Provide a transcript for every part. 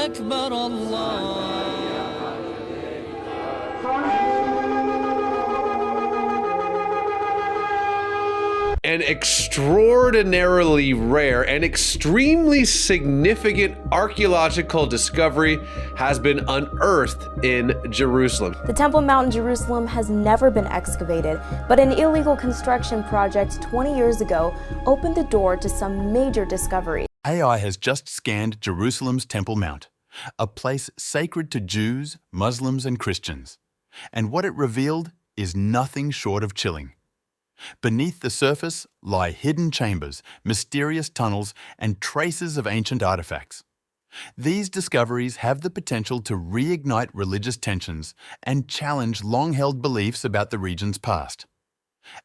أكبر الله. An extraordinarily rare and extremely significant archaeological discovery has been unearthed in Jerusalem. The Temple Mount in Jerusalem has never been excavated, but an illegal construction project 20 years ago opened the door to some major discoveries. AI has just scanned Jerusalem's Temple Mount, a place sacred to Jews, Muslims, and Christians. And what it revealed is nothing short of chilling. Beneath the surface lie hidden chambers, mysterious tunnels, and traces of ancient artifacts. These discoveries have the potential to reignite religious tensions and challenge long-held beliefs about the region's past.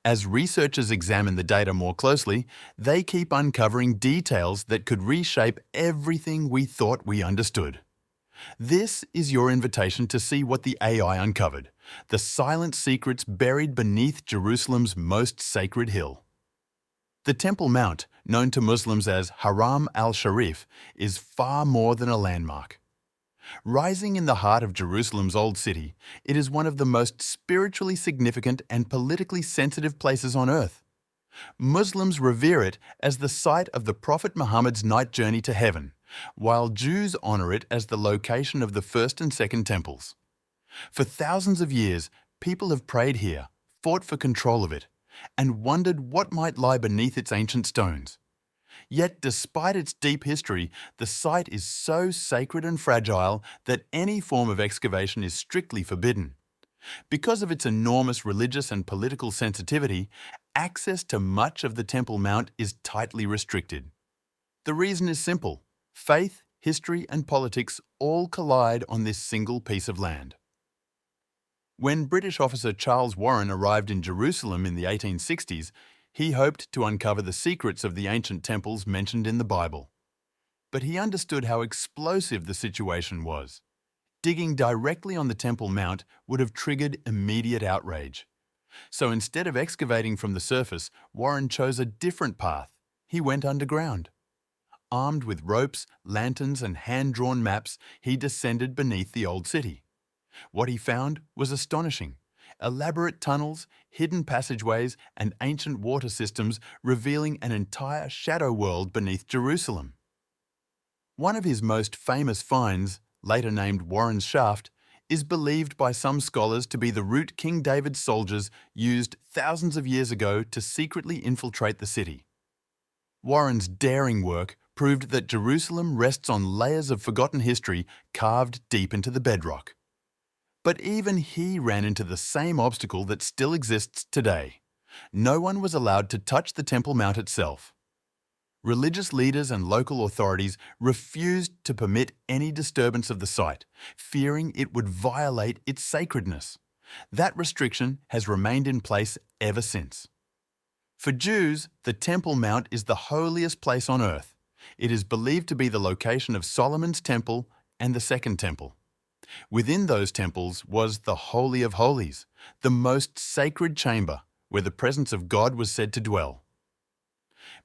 As researchers examine the data more closely, they keep uncovering details that could reshape everything we thought we understood. This is your invitation to see what the AI uncovered, the silent secrets buried beneath Jerusalem's most sacred hill. The Temple Mount, known to Muslims as Haram al-Sharif, is far more than a landmark. Rising in the heart of Jerusalem's old city, it is one of the most spiritually significant and politically sensitive places on earth. Muslims revere it as the site of the Prophet Muhammad's night journey to heaven, while Jews honor it as the location of the first and second temples. For thousands of years, people have prayed here, fought for control of it, and wondered what might lie beneath its ancient stones. Yet, despite its deep history, the site is so sacred and fragile that any form of excavation is strictly forbidden. Because of its enormous religious and political sensitivity, access to much of the Temple Mount is tightly restricted. The reason is simple. Faith, history, and politics all collide on this single piece of land. When British officer Charles Warren arrived in Jerusalem in the 1860s, he hoped to uncover the secrets of the ancient temples mentioned in the Bible. But he understood how explosive the situation was. Digging directly on the Temple Mount would have triggered immediate outrage. So instead of excavating from the surface, Warren chose a different path. He went underground. Armed with ropes, lanterns, and hand-drawn maps, he descended beneath the old city. What he found was astonishing. Elaborate tunnels, hidden passageways, and ancient water systems revealing an entire shadow world beneath Jerusalem. One of his most famous finds, later named Warren's Shaft, is believed by some scholars to be the route King David's soldiers used thousands of years ago to secretly infiltrate the city. Warren's daring work proved that Jerusalem rests on layers of forgotten history carved deep into the bedrock. But even he ran into the same obstacle that still exists today. No one was allowed to touch the Temple Mount itself. Religious leaders and local authorities refused to permit any disturbance of the site, fearing it would violate its sacredness. That restriction has remained in place ever since. For Jews, the Temple Mount is the holiest place on earth. It is believed to be the location of Solomon's temple and the Second Temple. Within those temples was the Holy of Holies, the most sacred chamber where the presence of God was said to dwell.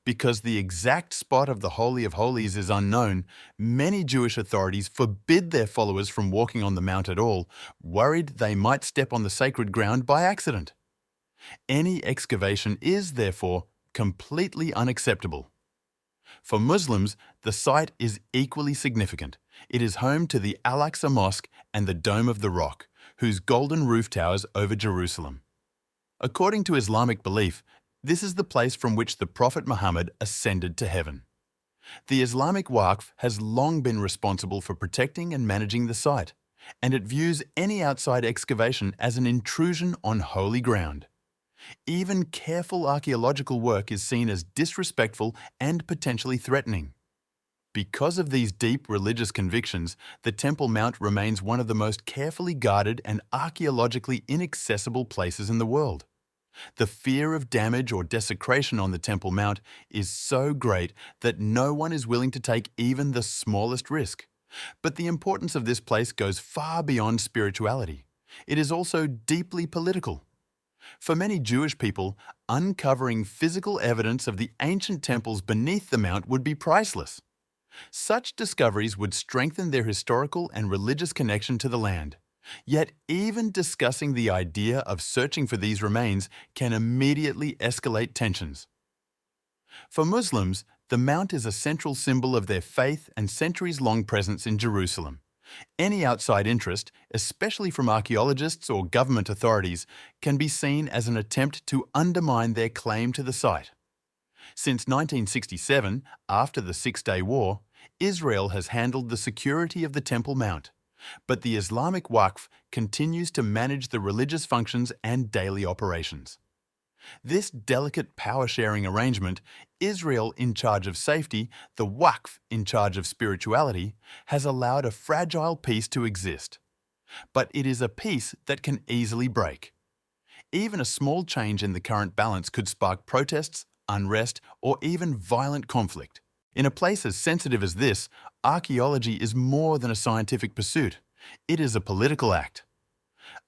Because the exact spot of the Holy of Holies is unknown, many Jewish authorities forbid their followers from walking on the mount at all, worried they might step on the sacred ground by accident. Any excavation is, therefore, completely unacceptable. For Muslims, the site is equally significant. It is home to the Al-Aqsa Mosque and the Dome of the Rock, whose golden roof towers over Jerusalem. According to Islamic belief, this is the place from which the Prophet Muhammad ascended to heaven. The Islamic Waqf has long been responsible for protecting and managing the site, and it views any outside excavation as an intrusion on holy ground. Even careful archaeological work is seen as disrespectful and potentially threatening. Because of these deep religious convictions, the Temple Mount remains one of the most carefully guarded and archaeologically inaccessible places in the world. The fear of damage or desecration on the Temple Mount is so great that no one is willing to take even the smallest risk. But the importance of this place goes far beyond spirituality. It is also deeply political. For many Jewish people, uncovering physical evidence of the ancient temples beneath the mount would be priceless. Such discoveries would strengthen their historical and religious connection to the land. Yet even discussing the idea of searching for these remains can immediately escalate tensions. For Muslims, the Mount is a central symbol of their faith and centuries-long presence in Jerusalem. Any outside interest, especially from archaeologists or government authorities, can be seen as an attempt to undermine their claim to the site. Since 1967, after the Six-Day War, Israel has handled the security of the Temple Mount, but the Islamic Waqf continues to manage the religious functions and daily operations. This delicate power-sharing arrangement, Israel in charge of safety, the Waqf in charge of spirituality, has allowed a fragile peace to exist. But it is a peace that can easily break. Even a small change in the current balance could spark protests, unrest, or even violent conflict. In a place as sensitive as this, archaeology is more than a scientific pursuit. It is a political act.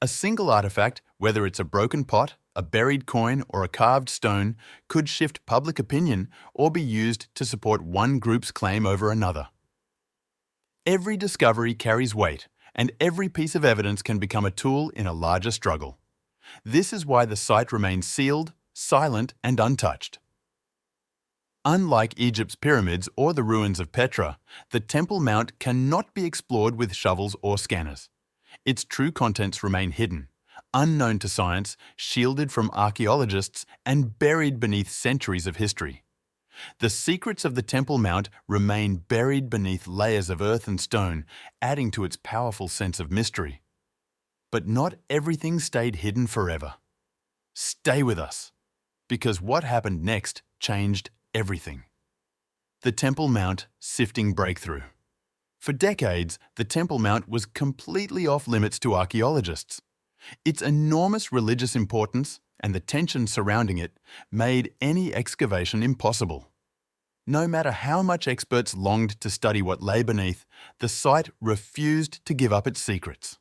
A single artifact, whether it's a broken pot, a buried coin, or a carved stone, could shift public opinion or be used to support one group's claim over another. Every discovery carries weight, and every piece of evidence can become a tool in a larger struggle. This is why the site remains sealed, silent, and untouched. Unlike Egypt's pyramids or the ruins of Petra, the Temple Mount cannot be explored with shovels or scanners. Its true contents remain hidden, unknown to science, shielded from archaeologists, and buried beneath centuries of history. The secrets of the Temple Mount remain buried beneath layers of earth and stone, adding to its powerful sense of mystery. But not everything stayed hidden forever. Stay with us, because what happened next changed everything. The Temple Mount sifting breakthrough. For decades, the Temple Mount was completely off-limits to archaeologists. Its enormous religious importance and the tension surrounding it made any excavation impossible. No matter how much experts longed to study what lay beneath, the site refused to give up its secrets.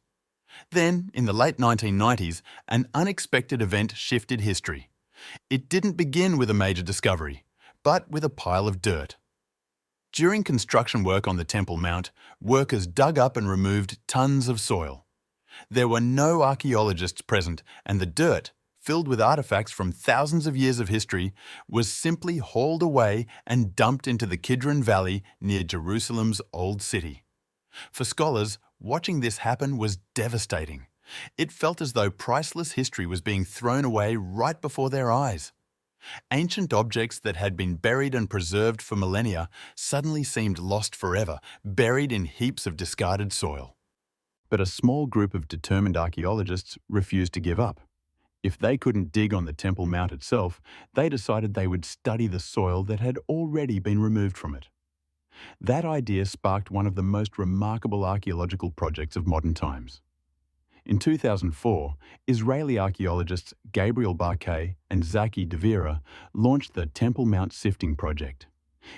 Then, in the late 1990s, an unexpected event shifted history. It didn't begin with a major discovery, but with a pile of dirt. During construction work on the Temple Mount, workers dug up and removed tons of soil. There were no archaeologists present, and the dirt, filled with artifacts from thousands of years of history, was simply hauled away and dumped into the Kidron Valley near Jerusalem's Old City. For scholars, watching this happen was devastating. It felt as though priceless history was being thrown away right before their eyes. Ancient objects that had been buried and preserved for millennia suddenly seemed lost forever, buried in heaps of discarded soil. But a small group of determined archaeologists refused to give up. If they couldn't dig on the Temple Mount itself, they decided they would study the soil that had already been removed from it. That idea sparked one of the most remarkable archaeological projects of modern times. In 2004, Israeli archaeologists Gabriel Barkay and Zaki Devira launched the Temple Mount Sifting Project.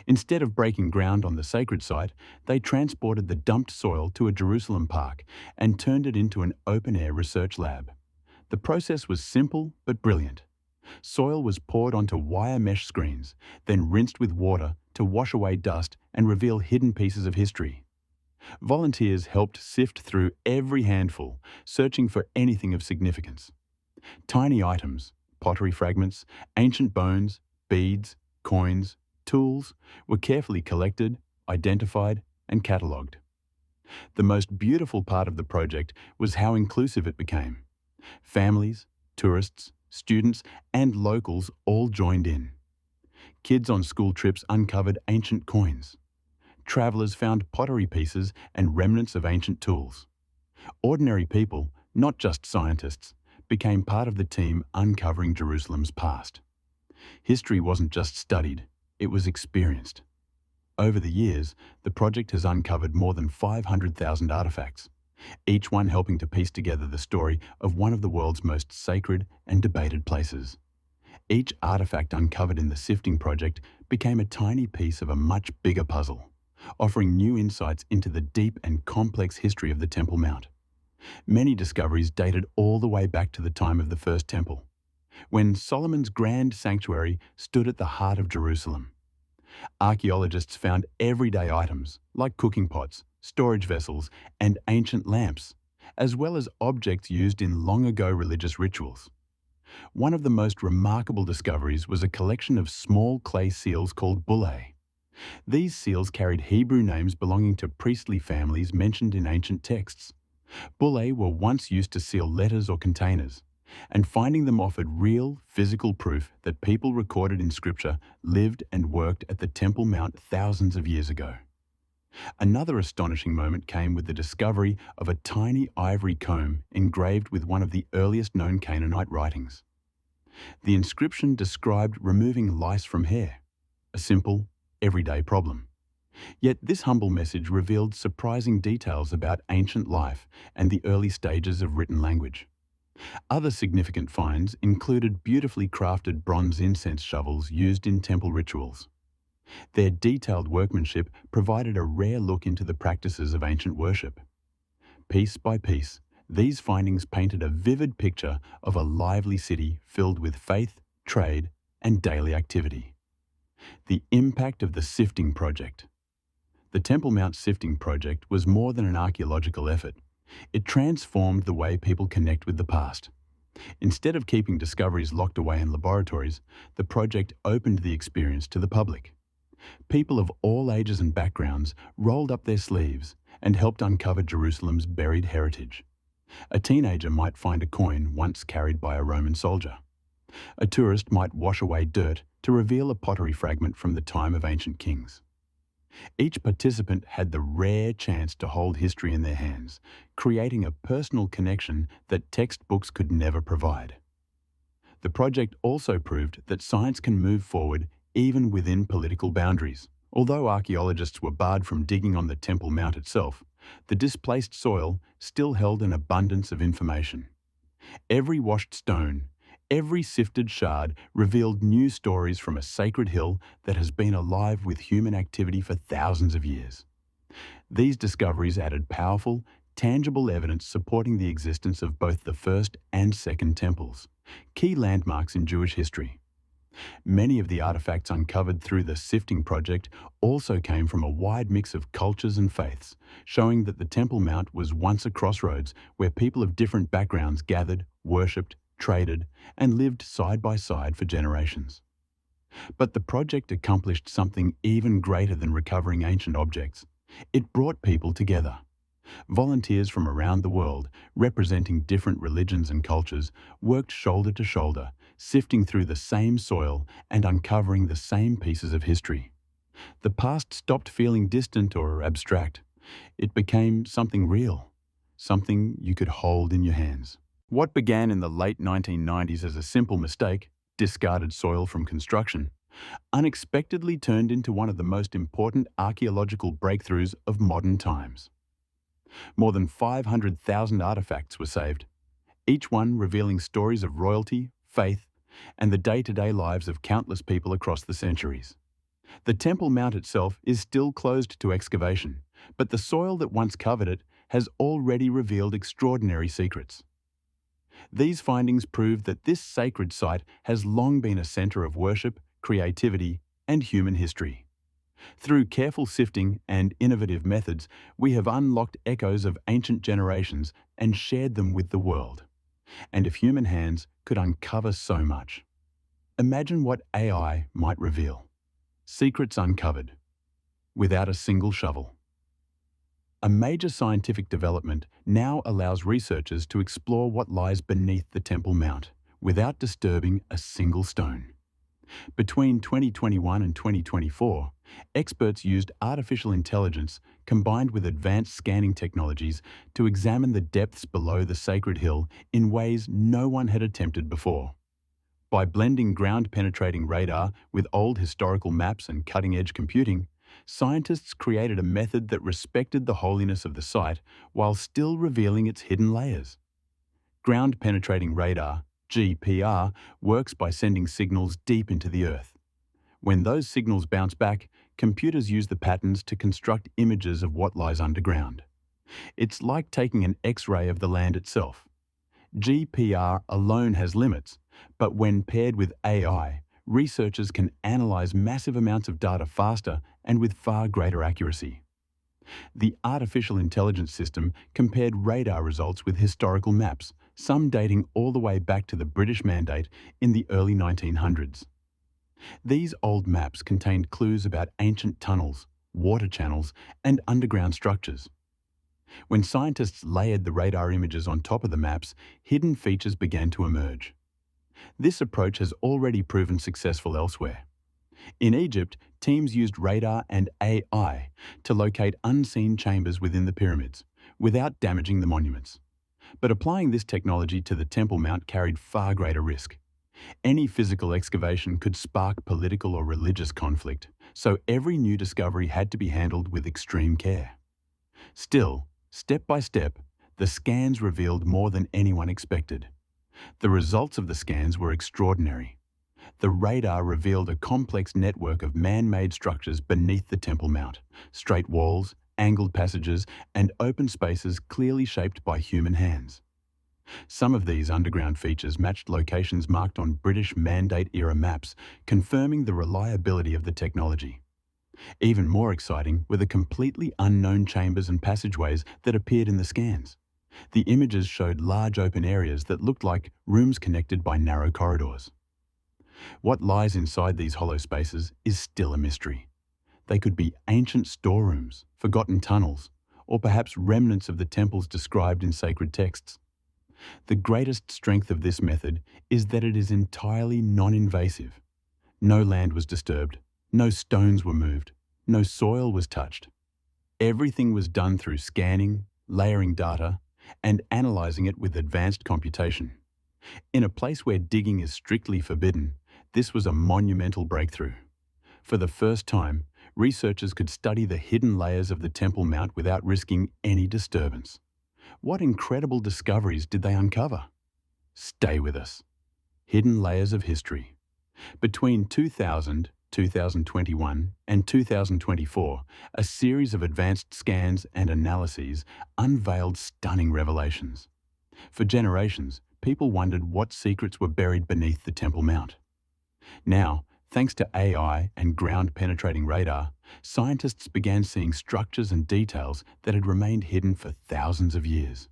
Instead of breaking ground on the sacred site, they transported the dumped soil to a Jerusalem park and turned it into an open-air research lab. The process was simple but brilliant. Soil was poured onto wire mesh screens, then rinsed with water to wash away dust and reveal hidden pieces of history. Volunteers helped sift through every handful, searching for anything of significance. Tiny items, pottery fragments, ancient bones, beads, coins, tools were carefully collected, identified, and catalogued. The most beautiful part of the project was how inclusive it became. Families, tourists, students, and locals all joined in. Kids on school trips uncovered ancient coins. Travelers found pottery pieces and remnants of ancient tools. Ordinary people, not just scientists, became part of the team uncovering Jerusalem's past. History wasn't just studied, it was experienced. Over the years, the project has uncovered more than 500,000 artifacts, each one helping to piece together the story of one of the world's most sacred and debated places. Each artifact uncovered in the Sifting Project became a tiny piece of a much bigger puzzle, offering new insights into the deep and complex history of the Temple Mount. Many discoveries dated all the way back to the time of the First Temple, when Solomon's grand sanctuary stood at the heart of Jerusalem. Archaeologists found everyday items like cooking pots, storage vessels, and ancient lamps, as well as objects used in long-ago religious rituals. One of the most remarkable discoveries was a collection of small clay seals called bullae. These seals carried Hebrew names belonging to priestly families mentioned in ancient texts. Bullae were once used to seal letters or containers, and finding them offered real, physical proof that people recorded in Scripture lived and worked at the Temple Mount thousands of years ago. Another astonishing moment came with the discovery of a tiny ivory comb engraved with one of the earliest known Canaanite writings. The inscription described removing lice from hair, a simple, everyday problem. Yet this humble message revealed surprising details about ancient life and the early stages of written language. Other significant finds included beautifully crafted bronze incense shovels used in temple rituals. Their detailed workmanship provided a rare look into the practices of ancient worship. Piece by piece, these findings painted a vivid picture of a lively city filled with faith, trade, and daily activity. The impact of the sifting project. The Temple Mount Sifting Project was more than an archaeological effort. It transformed the way people connect with the past. Instead of keeping discoveries locked away in laboratories, the project opened the experience to the public. People of all ages and backgrounds rolled up their sleeves and helped uncover Jerusalem's buried heritage. A teenager might find a coin once carried by a Roman soldier. A tourist might wash away dirt to reveal a pottery fragment from the time of ancient kings. Each participant had the rare chance to hold history in their hands, creating a personal connection that textbooks could never provide. The project also proved that science can move forward even within political boundaries. Although archaeologists were barred from digging on the Temple Mount itself, the displaced soil still held an abundance of information. Every washed stone, every sifted shard revealed new stories from a sacred hill that has been alive with human activity for thousands of years. These discoveries added powerful, tangible evidence supporting the existence of both the first and second temples, key landmarks in Jewish history. Many of the artifacts uncovered through the Sifting Project also came from a wide mix of cultures and faiths, showing that the Temple Mount was once a crossroads where people of different backgrounds gathered, worshipped, traded, and lived side by side for generations. But the project accomplished something even greater than recovering ancient objects. It brought people together. Volunteers from around the world, representing different religions and cultures, worked shoulder to shoulder, sifting through the same soil and uncovering the same pieces of history. The past stopped feeling distant or abstract. It became something real, something you could hold in your hands. What began in the late 1990s as a simple mistake, discarded soil from construction, unexpectedly turned into one of the most important archaeological breakthroughs of modern times. More than 500,000 artifacts were saved, each one revealing stories of royalty, faith, and the day-to-day lives of countless people across the centuries. The Temple Mount itself is still closed to excavation, but the soil that once covered it has already revealed extraordinary secrets. These findings prove that this sacred site has long been a center of worship, creativity, and human history. Through careful sifting and innovative methods, we have unlocked echoes of ancient generations and shared them with the world. And if human hands could uncover so much, imagine what AI might reveal. Secrets uncovered, without a single shovel. A major scientific development now allows researchers to explore what lies beneath the Temple Mount, without disturbing a single stone. Between 2021 and 2024, experts used artificial intelligence combined with advanced scanning technologies to examine the depths below the sacred hill in ways no one had attempted before. By blending ground-penetrating radar with old historical maps and cutting-edge computing, scientists created a method that respected the holiness of the site while still revealing its hidden layers. Ground-penetrating radar, GPR, works by sending signals deep into the earth. When those signals bounce back, computers use the patterns to construct images of what lies underground. It's like taking an X-ray of the land itself. GPR alone has limits, but when paired with AI, researchers can analyze massive amounts of data faster and with far greater accuracy. The artificial intelligence system compared radar results with historical maps, some dating all the way back to the British Mandate in the early 1900s. These old maps contained clues about ancient tunnels, water channels, and underground structures. When scientists layered the radar images on top of the maps, hidden features began to emerge. This approach has already proven successful elsewhere. In Egypt, teams used radar and AI to locate unseen chambers within the pyramids, without damaging the monuments. But applying this technology to the Temple Mount carried far greater risk. Any physical excavation could spark political or religious conflict, so every new discovery had to be handled with extreme care. Still, step by step, the scans revealed more than anyone expected. The results of the scans were extraordinary. The radar revealed a complex network of man-made structures beneath the Temple Mount, straight walls, angled passages, and open spaces clearly shaped by human hands. Some of these underground features matched locations marked on British Mandate-era maps, confirming the reliability of the technology. Even more exciting were the completely unknown chambers and passageways that appeared in the scans. The images showed large open areas that looked like rooms connected by narrow corridors. What lies inside these hollow spaces is still a mystery. They could be ancient storerooms, forgotten tunnels, or perhaps remnants of the temples described in sacred texts. The greatest strength of this method is that it is entirely non-invasive. No land was disturbed, no stones were moved, no soil was touched. Everything was done through scanning, layering data, and analyzing it with advanced computation. In a place where digging is strictly forbidden, this was a monumental breakthrough. For the first time, researchers could study the hidden layers of the Temple Mount without risking any disturbance. What incredible discoveries did they uncover? Stay with us. Hidden layers of history. Between 2000, 2021, and 2024, a series of advanced scans and analyses unveiled stunning revelations. For generations, people wondered what secrets were buried beneath the Temple Mount. Now, thanks to AI and ground-penetrating radar, scientists began seeing structures and details that had remained hidden for thousands of years.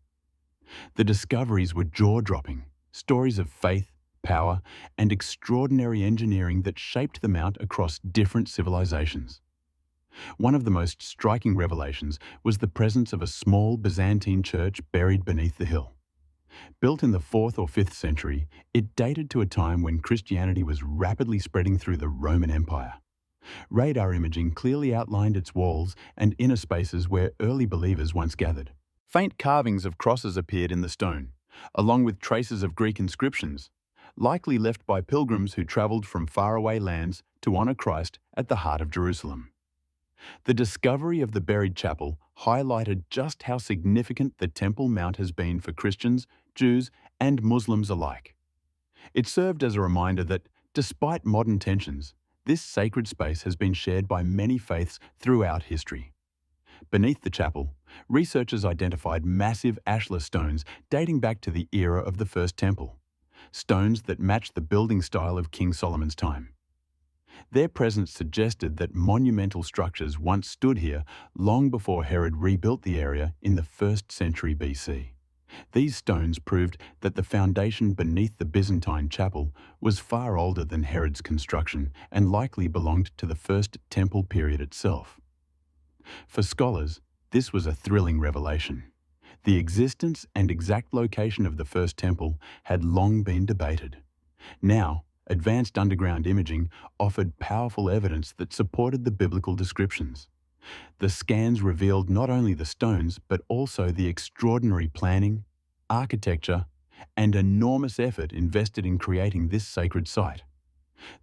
The discoveries were jaw-dropping, stories of faith, power, and extraordinary engineering that shaped the Mount across different civilizations. One of the most striking revelations was the presence of a small Byzantine church buried beneath the hill. Built in the 4th or 5th century, it dated to a time when Christianity was rapidly spreading through the Roman Empire. Radar imaging clearly outlined its walls and inner spaces where early believers once gathered. Faint carvings of crosses appeared in the stone, along with traces of Greek inscriptions, likely left by pilgrims who traveled from faraway lands to honor Christ at the heart of Jerusalem. The discovery of the buried chapel highlighted just how significant the Temple Mount has been for Christians, Jews, and Muslims alike. It served as a reminder that, despite modern tensions, this sacred space has been shared by many faiths throughout history. Beneath the chapel, researchers identified massive ashlar stones dating back to the era of the First Temple, stones that matched the building style of King Solomon's time. Their presence suggested that monumental structures once stood here long before Herod rebuilt the area in the 1st century BC. These stones proved that the foundation beneath the Byzantine chapel was far older than Herod's construction and likely belonged to the First Temple period itself. For scholars, this was a thrilling revelation. The existence and exact location of the First Temple had long been debated. Now, advanced underground imaging offered powerful evidence that supported the biblical descriptions. The scans revealed not only the stones, but also the extraordinary planning, architecture, and enormous effort invested in creating this sacred site.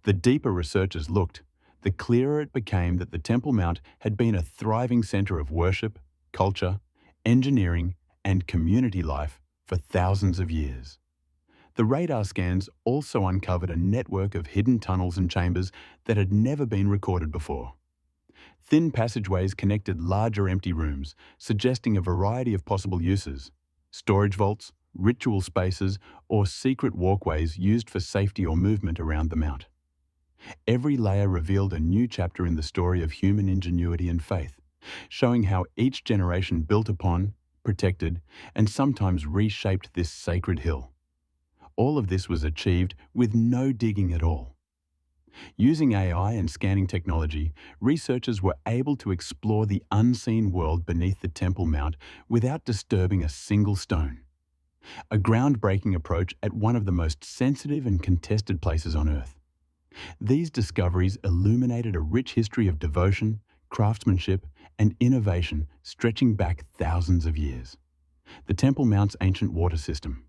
The deeper researchers looked, the clearer it became that the Temple Mount had been a thriving center of worship, culture, engineering, and community life for thousands of years. The radar scans also uncovered a network of hidden tunnels and chambers that had never been recorded before. Thin passageways connected larger empty rooms, suggesting a variety of possible uses: storage vaults, ritual spaces, or secret walkways used for safety or movement around the Mount. Every layer revealed a new chapter in the story of human ingenuity and faith, showing how each generation built upon, protected, and sometimes reshaped this sacred hill. All of this was achieved with no digging at all. Using AI and scanning technology, researchers were able to explore the unseen world beneath the Temple Mount without disturbing a single stone. A groundbreaking approach at one of the most sensitive and contested places on Earth. These discoveries illuminated a rich history of devotion, craftsmanship, and innovation stretching back thousands of years. The Temple Mount's ancient water system.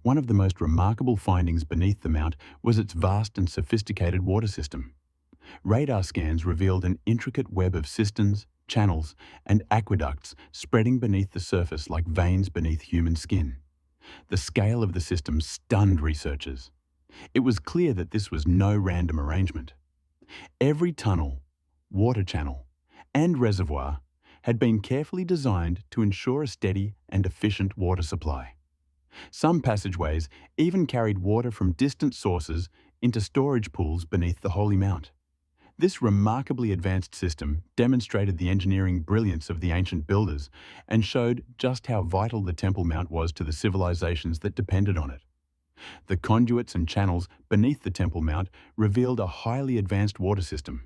One of the most remarkable findings beneath the mount was its vast and sophisticated water system. Radar scans revealed an intricate web of cisterns, channels, and aqueducts spreading beneath the surface like veins beneath human skin. The scale of the system stunned researchers. It was clear that this was no random arrangement. Every tunnel, water channel, and reservoir had been carefully designed to ensure a steady and efficient water supply. Some passageways even carried water from distant sources into storage pools beneath the Holy Mount. This remarkably advanced system demonstrated the engineering brilliance of the ancient builders and showed just how vital the Temple Mount was to the civilizations that depended on it. The conduits and channels beneath the Temple Mount revealed a highly advanced water system.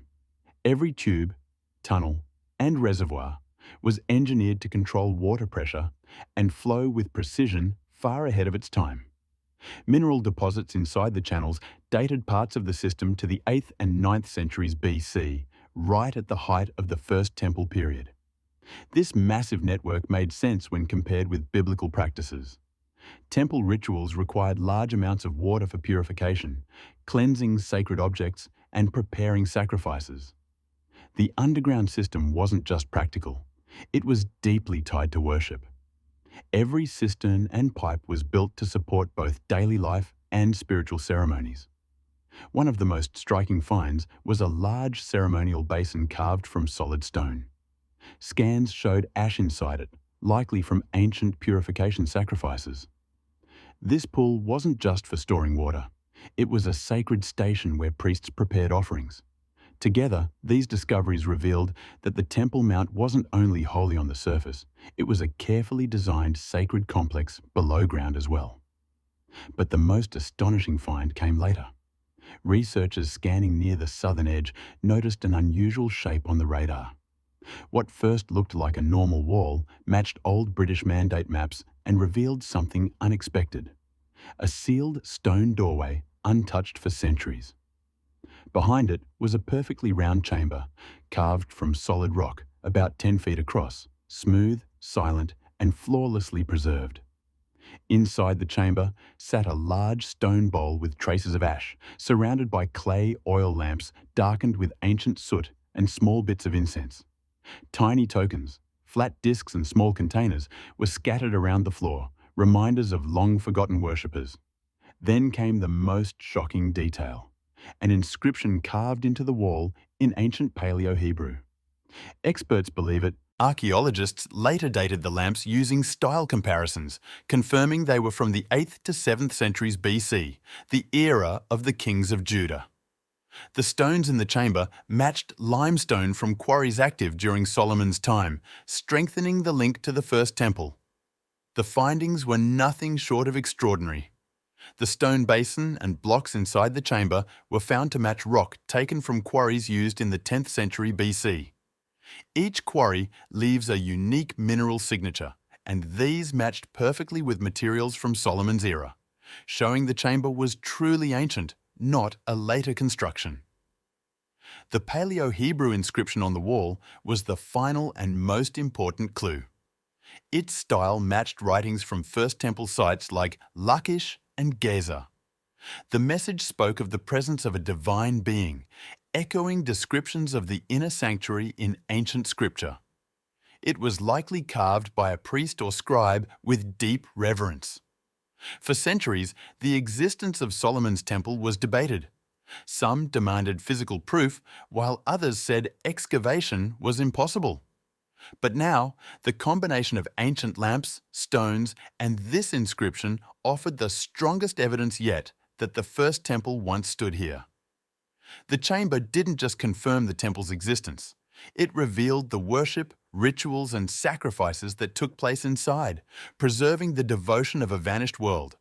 Every tube, tunnel, and reservoir was engineered to control water pressure and flow with precision far ahead of its time. Mineral deposits inside the channels dated parts of the system to the 8th and 9th centuries BC, right at the height of the First Temple period. This massive network made sense when compared with biblical practices. Temple rituals required large amounts of water for purification, cleansing sacred objects, and preparing sacrifices. The underground system wasn't just practical, it was deeply tied to worship. Every cistern and pipe was built to support both daily life and spiritual ceremonies. One of the most striking finds was a large ceremonial basin carved from solid stone. Scans showed ash inside it, likely from ancient purification sacrifices. This pool wasn't just for storing water. It was a sacred station where priests prepared offerings. Together, these discoveries revealed that the Temple Mount wasn't only holy on the surface, it was a carefully designed sacred complex below ground as well. But the most astonishing find came later. Researchers scanning near the southern edge noticed an unusual shape on the radar. What first looked like a normal wall matched old British mandate maps and revealed something unexpected. A sealed stone doorway untouched for centuries. Behind it was a perfectly round chamber, carved from solid rock, about 10 feet across, smooth, silent, and flawlessly preserved. Inside the chamber sat a large stone bowl with traces of ash, surrounded by clay oil lamps darkened with ancient soot and small bits of incense. Tiny tokens, flat discs and small containers, were scattered around the floor, reminders of long-forgotten worshippers. Then came the most shocking detail. An inscription carved into the wall in ancient Paleo-Hebrew. Experts believe it. Archaeologists later dated the lamps using style comparisons, confirming they were from the 8th to 7th centuries BC, the era of the kings of Judah. The stones in the chamber matched limestone from quarries active during Solomon's time, strengthening the link to the First Temple. The findings were nothing short of extraordinary. The stone basin and blocks inside the chamber were found to match rock taken from quarries used in the 10th century BC. Each quarry leaves a unique mineral signature, and these matched perfectly with materials from Solomon's era, showing the chamber was truly ancient, not a later construction. The Paleo-Hebrew inscription on the wall was the final and most important clue. Its style matched writings from First Temple sites like Lachish and Gezer. The message spoke of the presence of a divine being, echoing descriptions of the inner sanctuary in ancient scripture. It was likely carved by a priest or scribe with deep reverence. For centuries, the existence of Solomon's temple was debated. Some demanded physical proof, while others said excavation was impossible. But now, the combination of ancient lamps, stones, and this inscription offered the strongest evidence yet that the First Temple once stood here. The chamber didn't just confirm the temple's existence. It revealed the worship, rituals, and sacrifices that took place inside, preserving the devotion of a vanished world.